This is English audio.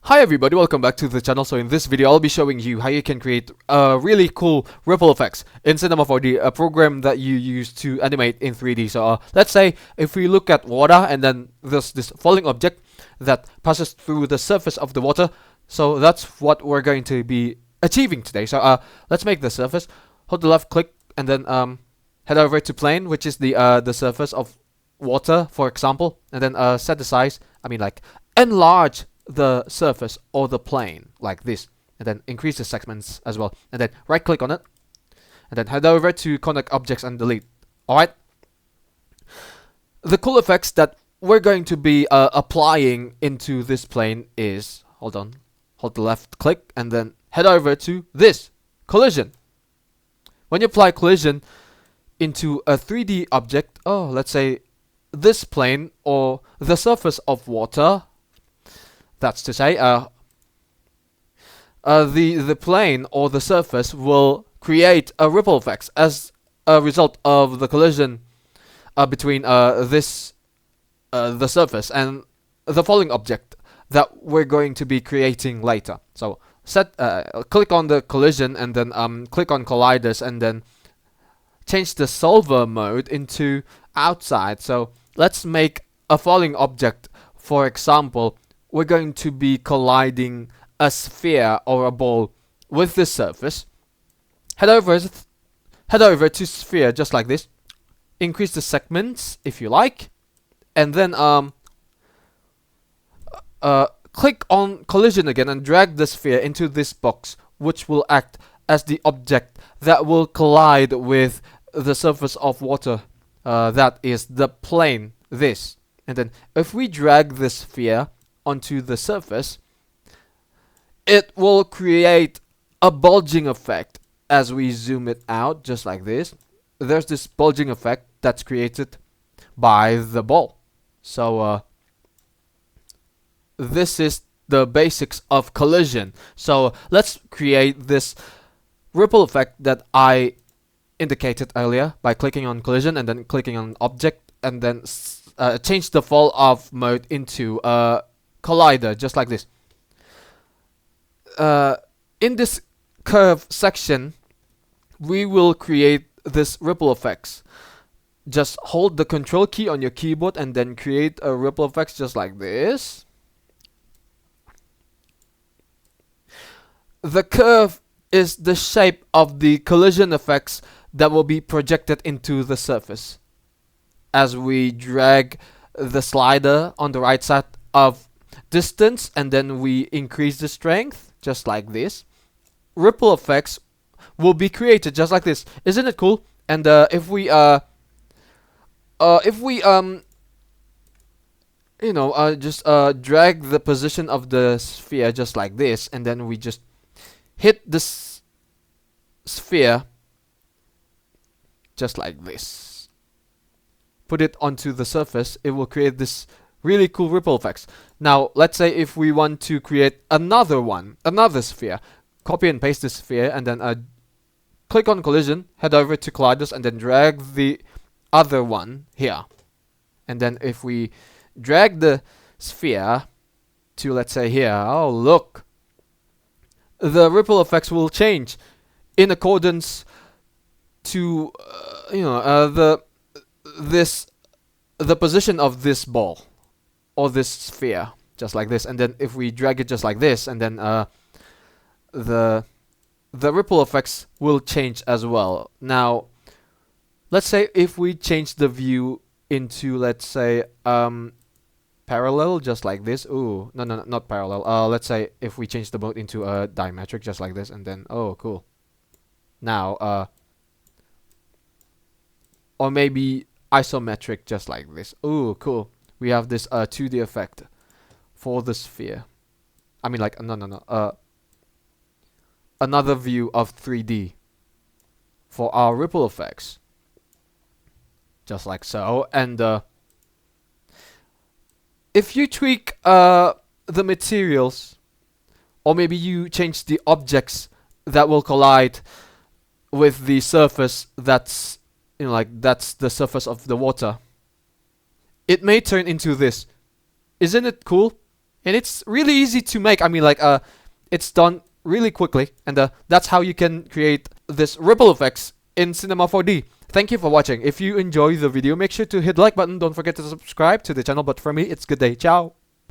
Hi everybody, welcome back to the channel. So in this video, I'll be showing you how you can create really cool ripple effects in Cinema 4D, a program that you use to animate in 3D. So let's say if we look at water and then there's this falling object that passes through the surface of the water. So that's what we're going to be achieving today. So let's make the surface. Hold the left click and then head over to plane, which is the surface of water, for example, and then set the size. Enlarge the surface or the plane like this, and then increase the segments as well, and then right click on it and then head over to connect objects and delete. Alright, the cool effects that we're going to be applying into this plane is, hold the left click and then head over to this collision. When you apply collision into a 3D object, let's say this plane or the surface of water, that's to say, the plane or the surface will create a ripple effects as a result of the collision between the surface and the falling object that we're going to be creating later. So click on the collision and then click on colliders and then change the solver mode into outside. So let's make a falling object. For example, we're going to be colliding a sphere or a ball with the surface. Head over to sphere just like this. Increase the segments if you like, and then click on collision again and drag the sphere into this box, which will act as the object that will collide with the surface of water. That is the plane. This, and then if we drag the sphere onto the surface, it will create a bulging effect as we zoom it out just like this. There's this bulging effect that's created by the ball. So this is the basics of collision. So let's create this ripple effect that I indicated earlier by clicking on collision and then clicking on object and then change the fall off mode into collider just like this. In this curve section, we will create this ripple effects. Just hold the control key on your keyboard and then create a ripple effects just like this. The curve is the shape of the collision effects that will be projected into the surface as we drag the slider on the right side of distance and then we increase the strength just like this. Ripple effects will be created just like this. Isn't it cool? And if we just drag the position of the sphere just like this, and then we just hit this sphere just like this, put it onto the surface, it will create this really cool ripple effects. Now let's say if we want to create another sphere, copy and paste the sphere and then click on collision, head over to colliders and then drag the other one here. And then if we drag the sphere to, let's say, here, oh look, the ripple effects will change in accordance to the position of this ball or this sphere just like this. And then if we drag it just like this, and then the ripple effects will change as well. Now let's say if we change the view into, let's say, parallel just like this. Ooh, no, not parallel. Let's say if we change the mode into a diametric just like this, and then oh cool. Now or maybe isometric just like this. Ooh, cool. We have this 2D effect for the sphere. Another view of 3D for our ripple effects. Just like so. And if you tweak the materials, or maybe you change the objects that will collide with the surface that's that's the surface of the water, it may turn into this. Isn't it cool? and it's really easy to make. I mean, like, it's done really quickly, and that's how you can create this ripple effects in Cinema 4D. Thank you for watching. If you enjoy the video, make sure to hit the like button. Don't forget to subscribe to the channel. But for me, it's good day. Ciao.